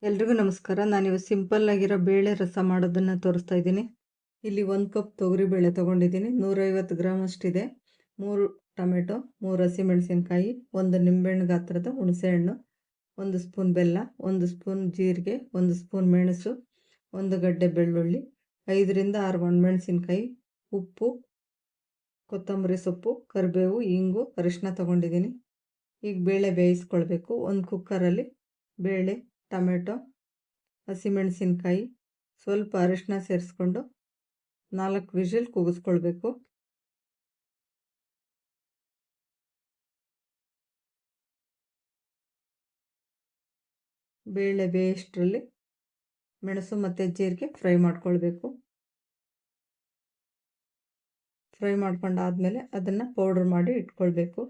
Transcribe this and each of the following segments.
ಎಲ್ರಿಗೂ ನಮಸ್ಕಾರ. ನಾನಿವತ್ತು ಸಿಂಪಲ್ ಆಗಿರೋ ಬೇಳೆ ರಸ ಮಾಡೋದನ್ನು ತೋರಿಸ್ತಾ ಇದ್ದೀನಿ. ಇಲ್ಲಿ 1 ಕಪ್ ತೊಗರಿಬೇಳೆ ತೊಗೊಂಡಿದ್ದೀನಿ. 150 ಗ್ರಾಮ್ ಅಷ್ಟಿದೆ. 3 ಟೊಮೆಟೊ, 3 ಹಸಿಮೆಣಸಿನ್ಕಾಯಿ, 1 ನಿಂಬೆಹಣ್ಣು ಗಾತ್ರದ ಹುಣಸೆಹಣ್ಣು, 1 ಸ್ಪೂನ್ ಬೆಲ್ಲ, 1 ಸ್ಪೂನ್ ಜೀರಿಗೆ, 1 ಸ್ಪೂನ್ ಮೆಣಸು, 1 ಗಡ್ಡೆ ಬೆಳ್ಳುಳ್ಳಿ, 5ರಿಂದ 6 ಒಣಮೆಣಸಿನ್ಕಾಯಿ, ಉಪ್ಪು, ಕೊತ್ತಂಬರಿ ಸೊಪ್ಪು, ಕರಿಬೇವು, ಇಂಗು, ಅರಿಶಿನ ತೊಗೊಂಡಿದ್ದೀನಿ. ಈಗ ಬೇಳೆ ಬೇಯಿಸ್ಕೊಳ್ಬೇಕು. ಒಂದು ಕುಕ್ಕರಲ್ಲಿ ಬೇಳೆ, ಟೊಮೆಟೊ, ಹಸಿಮೆಣಸಿನ್ಕಾಯಿ, ಸ್ವಲ್ಪ ಅರಿಶಿನ ಸೇರಿಸ್ಕೊಂಡು 4 ವಿಷಲ್ ಕೂಗಿಸ್ಕೊಳ್ಬೇಕು. ಬೇಳೆ ಬೇಯಷ್ಟರಲ್ಲಿ ಮೆಣಸು ಮತ್ತು ಜೀರಿಗೆ ಫ್ರೈ ಮಾಡ್ಕೊಳ್ಬೇಕು. ಫ್ರೈ ಮಾಡ್ಕೊಂಡಾದ್ಮೇಲೆ ಅದನ್ನು ಪೌಡ್ರ್ ಮಾಡಿ ಇಟ್ಕೊಳ್ಬೇಕು.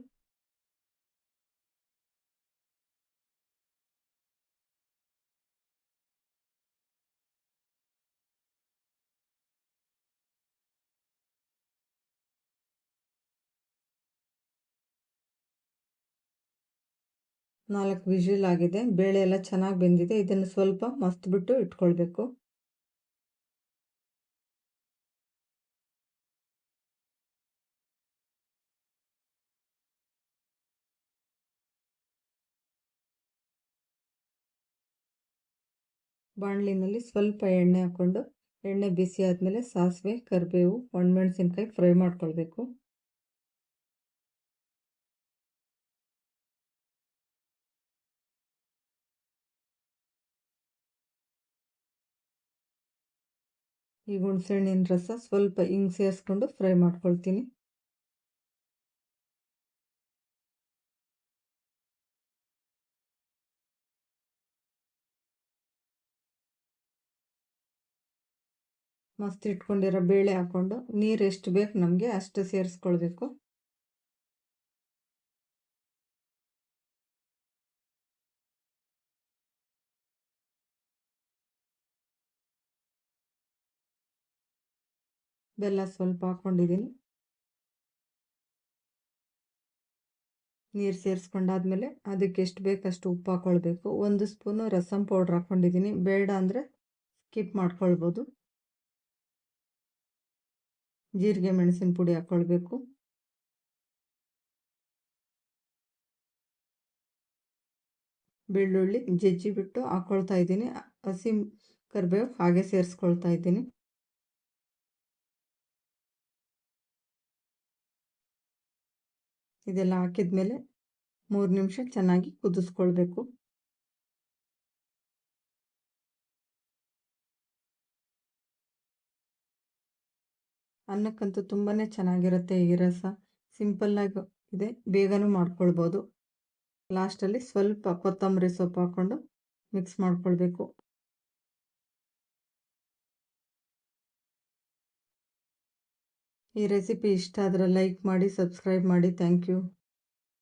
ನಾಲ್ಕು ವಿಷಲ್ ಆಗಿದೆ. ಬೇಳೆ ಎಲ್ಲ ಚೆನ್ನಾಗಿ ಬೆಂದಿದೆ. ಇದನ್ನು ಸ್ವಲ್ಪ ಮಸ್ತ್ಬಿಟ್ಟು ಇಟ್ಕೊಳ್ಬೇಕು. ಬಾಣಲಿನಲ್ಲಿ ಸ್ವಲ್ಪ ಎಣ್ಣೆ ಹಾಕ್ಕೊಂಡು, ಎಣ್ಣೆ ಬಿಸಿ ಆದಮೇಲೆ ಸಾಸಿವೆ, ಕರಿಬೇವು, ಒಣಮೆಣಸಿನ್ಕಾಯಿ ಫ್ರೈ ಮಾಡ್ಕೊಳ್ಬೇಕು. ಈಗ ಹುಣಸೆಹಣ್ಣಿನ ರಸ ಸ್ವಲ್ಪ ಹಿಂಗೆ ಸೇರಿಸ್ಕೊಂಡು ಫ್ರೈ ಮಾಡ್ಕೊಳ್ತೀನಿ. ಮಸ್ತ್ ಇಟ್ಕೊಂಡಿರೋ ಬೇಳೆ ಹಾಕ್ಕೊಂಡು ನೀರು ಎಷ್ಟು ಬೇಕು ನಮಗೆ ಅಷ್ಟು ಸೇರಿಸ್ಕೊಳ್ಬೇಕು. ಬೆಲ್ಲ ಸ್ವಲ್ಪ ಹಾಕ್ಕೊಂಡಿದ್ದೀನಿ. ನೀರು ಸೇರಿಸ್ಕೊಂಡಾದ್ಮೇಲೆ ಅದಕ್ಕೆ ಎಷ್ಟು ಬೇಕಷ್ಟು ಉಪ್ಪು ಹಾಕ್ಕೊಳ್ಬೇಕು. 1 ಸ್ಪೂನು ರಸಮ್ ಪೌಡ್ರ್ ಹಾಕ್ಕೊಂಡಿದ್ದೀನಿ. ಬೇಡ ಅಂದರೆ ಸ್ಕಿಪ್ ಮಾಡ್ಕೊಳ್ಬೋದು. ಜೀರಿಗೆ ಮೆಣಸಿನ ಪುಡಿ ಹಾಕ್ಕೊಳ್ಬೇಕು. ಬೆಳ್ಳುಳ್ಳಿ ಜಜ್ಜಿ ಬಿಟ್ಟು ಹಾಕ್ಕೊಳ್ತಾ ಇದ್ದೀನಿ. ಹಸಿ ಕರಿಬೇವು ಹಾಗೆ ಸೇರಿಸ್ಕೊಳ್ತಾ ಇದ್ದೀನಿ. ಇದೆಲ್ಲ ಹಾಕಿದ ಮೇಲೆ 3 ನಿಮಿಷ ಚೆನ್ನಾಗಿ ಕುದಿಸ್ಕೊಳ್ಬೇಕು. ಅನ್ನಕ್ಕಂತೂ ತುಂಬಾ ಚೆನ್ನಾಗಿರುತ್ತೆ ಈ ರಸ. ಸಿಂಪಲ್ಲಾಗಿ ಇದೆ, ಬೇಗನೂ ಮಾಡ್ಕೊಳ್ಬೋದು. ಲಾಸ್ಟಲ್ಲಿ ಸ್ವಲ್ಪ ಕೊತ್ತಂಬರಿ ಸೊಪ್ಪು ಹಾಕ್ಕೊಂಡು ಮಿಕ್ಸ್ ಮಾಡ್ಕೊಳ್ಬೇಕು. ಈ ರೆಸಿಪಿ ಇಷ್ಟ ಆದರೆ ಲೈಕ್ ಮಾಡಿ, ಸಬ್ಸ್ಕ್ರೈಬ್ ಮಾಡಿ. Thank you.